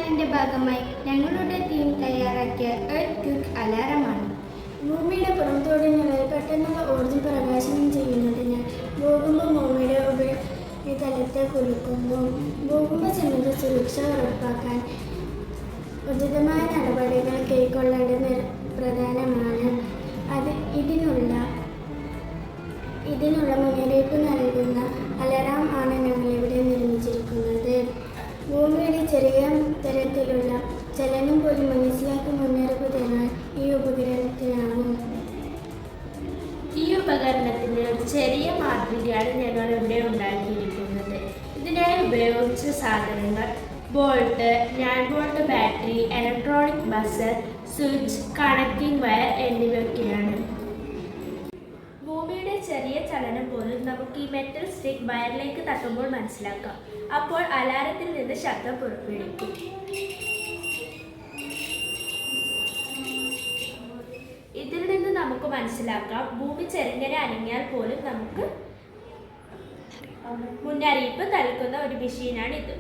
പ്ലാനിന്റെ ഭാഗമായി ഞങ്ങളുടെ ടീം തയ്യാറാക്കിയ എർത്ത് ക്വിക്ക് അലാറമാണ്. ഭൂമിയുടെ പുറംതോടിനുള്ളിൽ പെട്ടെന്നുള്ള ഊർജ്ജം പ്രകാശനം ചെയ്യുന്നതിന് ഭൂകമ്പം ഭൂമിയുടെ ഉപരിതലത്തെ കുലുക്കുന്നു. ഭൂകമ്പ സമയത്ത് സുരക്ഷ ഉറപ്പാക്കാൻ ഉചിതമായ നടപടികൾ കൈക്കൊള്ളേണ്ടത് പ്രധാനമാണ്. ഇതിനുള്ള മുന്നറിയിപ്പ് നൽകുന്ന അലാറം ആണ് ഞങ്ങളിവിടെ നിർമ്മിച്ചിരിക്കുന്നത്. ഭൂമിയുടെ ചെറിയ തരത്തിലുള്ള ചലനം പോലും മനസ്സിലാക്കി മുന്നറിയിപ്പ് തരാൻ ഈ ഉപകരണത്തിനാകും. ഈ ഉപകരണത്തിന് ഒരു ചെറിയ മാതൃകയാണ് ഞങ്ങൾ ഇവിടെ ഉണ്ടാക്കിയിരിക്കുന്നത്. ഇതിനായി ഉപയോഗിച്ച സാധനങ്ങൾ bolt, 9 volt battery, electronic buzzer, switch, connecting wire എന്നിവയൊക്കെയാണ്. ഭൂമിയുടെ ചെറിയ ചലനം പോലും നമുക്ക് ഈ മെറ്റൽ സ്റ്റിക്ക് വയറിലേക്ക് തട്ടുമ്പോൾ മനസ്സിലാക്കാം. അപ്പോൾ അലാറത്തിൽ നിന്ന് ശബ്ദം പുറപ്പെടുവിക്കും. ഇതിൽ നിന്ന് നമുക്ക് മനസ്സിലാക്കാം ഭൂമി ചെറുങ്ങനെ അനങ്ങിയാൽ പോലും നമുക്ക് മുന്നറിയിപ്പ് നൽകുന്ന ഒരു മെഷീനാണ് ഇത്.